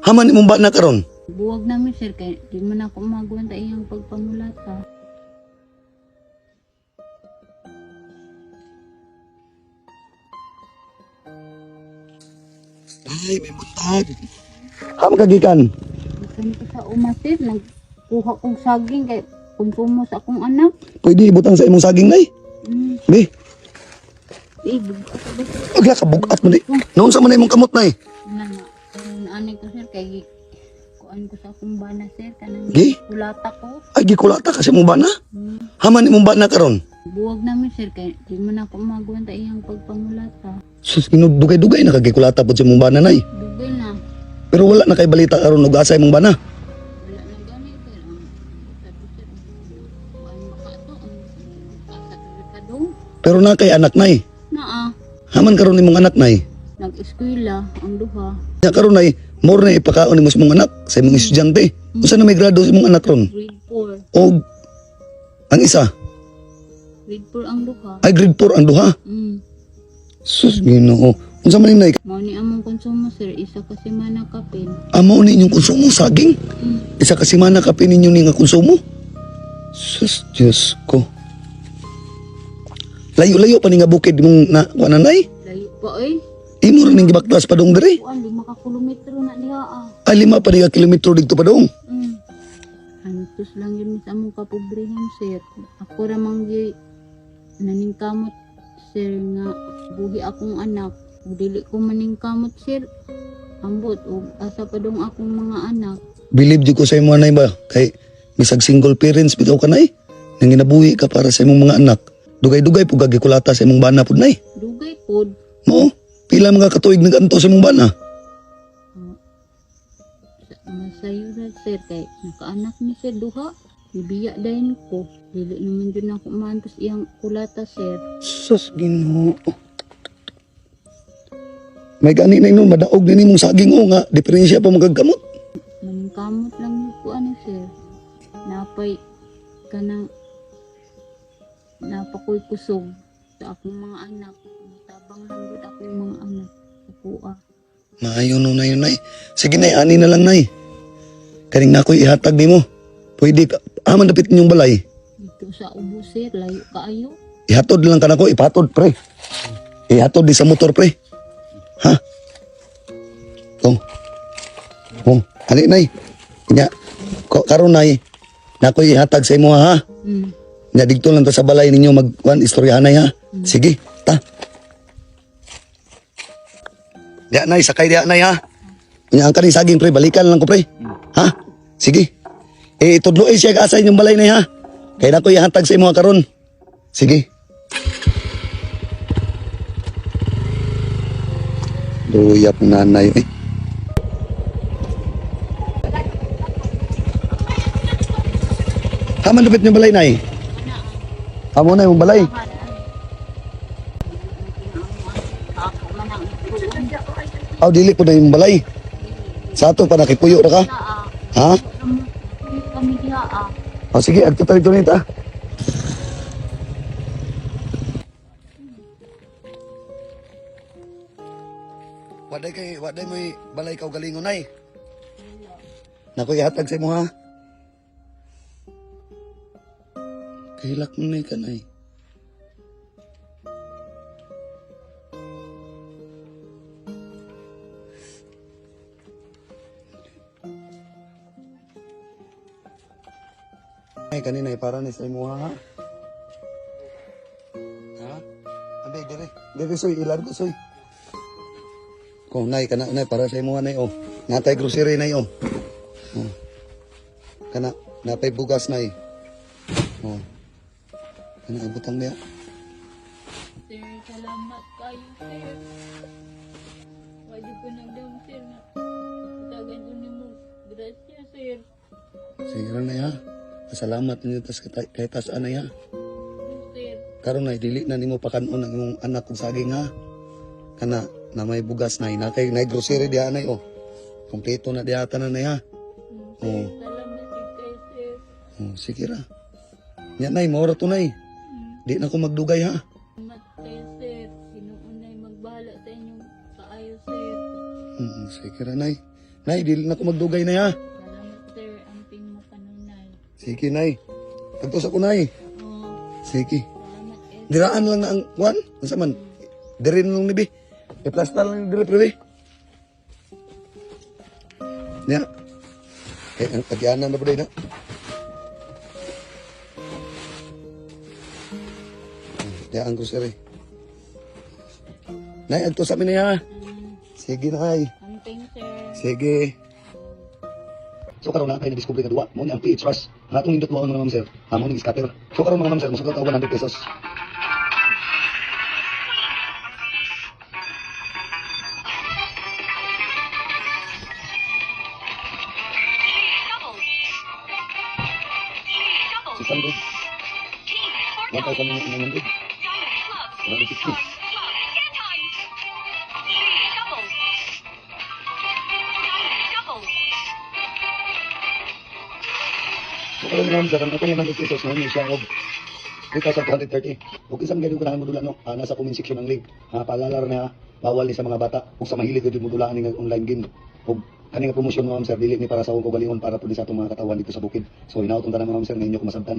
Haman imong bana karon. Buwag namin sir, kaya di man ako magwanta iyang pagpamulata. Ay, may buntag. Ham kagikan. Bisan ko sa uma sir, nagkuha kong saging kay konsumo sa akong anak. Pwede ibutang sa imong saging nay. Be, Bugat. agla ka bugat mo di. Noon sa man imong kamot nay. Anay ko sir, kay kuan ko sa akong bana sir, kanang Gi? kulata ko. Ay gikulata kasi imong bana. Haman imong bana karon. Buwag namin sir, kaya di man ako magwanta iyang pagpamulata. Sus dugay-dugay na kagikulata pud sa imong bana nay. Dugay na. Pero wala na kay balita karon ug asa imong bana. Wala na gani sir. Sabi sir, kuan makato ang asa ka dong. Pero na kay anak nay. Naa, Haman karon imong anak nay. nag-eskwela ang duha. Nya karon nay more na ipakaon nimo sa imong anak sa imong estudyante. Unsa na may grado sa imong anak ron? Grade 4. Og ang isa Grade 4 ang duha. ay grade 4 ang duha. Sus Ginoo. Unsa man nay? Mao ni among konsumo sir, isa ka semana kapin. Amo ni inyong konsumo saging. Isa ka semana ka pininyo ni nga konsumo. Sus Diyos ko. Layo-layo pa ni nga bukid mong na nanay. Layo pa oy. Imo rin ning gibaktas pa dong diri. Kuan 5 ka kilometro na diha ah. Ay 5 pa ni nga kilometro dito pa dong. Antos lang yun sa among kapobrehan sir. Ako ra man gi naningkamot sir nga buhi akong anak. Dili ko maningkamot sir. Ambot og asa pa dong akong mga anak. Believe jud ko sa imo nay ba kay bisag single parents bitaw ka nay. Nang ginabuhi ka para sa imong mga anak. Dugay-dugay pug gikulata sa imong bana pud nay. Dugay pod. Mo, pila mga katuig naganto sa imong bana? Masayo ra sir kay nakaanak ni sir duha. Ibiya dayon ko. Dili naman jud ako maantos iyang kulata sir. Sus Ginoo. May gani na inon madaog din imong saging o nga diferensya pa magagkamot. Maningkamot lang yun ko ano sir. Napay kanang napakoy kusog sa akong mga anak. Tabang lang yun akong mga anak. Kuha. Maayo no na yun nay. Sige nay, ani na lang nay. Kaning na ako'y ihatag nimo. Pwede ka, aman dapit ninyong balay. Dito sa ubo sir, layo kaayo. Ihatod lang ka na ko, ipatod pre. Ihatod di sa motor pre. Ha? Oh, ani nay. Nya, karon nay, na ako'y ihatag sa imo ha. Nya dito lang ta sa balay ninyo magkuan istoryahanay ha. Sige, ta. Diya nay, sakay diya nay ha. Nya ang kaning saging pre, balikan lang ko pre. Ha? Sige. Tudloy siya ka sa inyong balay nay ha. Kaya na ko ihatag sa imo karon. Sige. Luyap nanay eh. Haman lupit niyo balay nay. Amo na yung balay. Aw dili po na yung balay. Sa ato pa nakipuyo ra ka. Ha? Kami diha ah. O sige, agto tayo dito nita. Waday mo balay ka galingon ay. Nakoy hatag sa imo ha. Kahilak mo na ka nay. Ay, kanina para ni sa imo ha. Ha? Abe, dire soy, ilargo soy. Kung nay, kana, nay, para sa imo nay, oh. Natay grocery nay, oh. Oh. Kana, napay bugas nay. Oh. Kana, ibutang niya. Sir, salamat kayo sir. Pwede ko nagdam sir na. Tagan ko ni mo. Gracias sir. Sige rin nay, ha. Salamat ninyo tas kahit tasaan nay, ha. Sir. Karon nay, dili na nimo pakanon ang imong anak kong saging, ha. Kana, na may bugas nay, na kay nay grocery diha nay, oh. Kompleto na diha tanan nay, ha. Oh. Salamat kayo sir. Oh, sige ra. Nya nay, maura to nay. Di na ko magdugay, ha. Salamat kayo sir. Sinuunay magbahala sa inyong kaayo sir. Sige ra nay. Nay, dili na ko magdugay na ya. Salamat sir, amping mo kanunay. Sige, nay. Tagtos ako, nay. Oo, Sige. salamat Diraan lang na ang kwan. Unsa man? Dirin lang ni bi. I-plaster lang ni dire pre. Ya. Ang pagyanan na pre na. Ya ang grocery. Nay, adto sa amin na ya. Sige, nay. Amping sir. Sige. So karon na tayo na-discover nga duwa. Mo ni ang PH Rush. Nga itong indot mo mga ma'am sir. Amo ni scatter. So karon mga ma'am sir, musugot ka 100 pesos. Si Sandro. 1,000 na naman din. 150. So karon mga ma'am sir, ang ating 100 pesos na siya og 3,230. Kung isang ganyan ko na mo dula no, nasa comment section ang link. Paalala na bawal ni sa mga bata ug sa mahilig gud mo dulaan ning online game. Ug kani nga promosyon mga ma'am sir dili ni para sa akong kaugalingon para pud sa atong mga katawan dito sa bukid. So hinaut ang tanan mga ma'am sir nga inyo ko masabtan.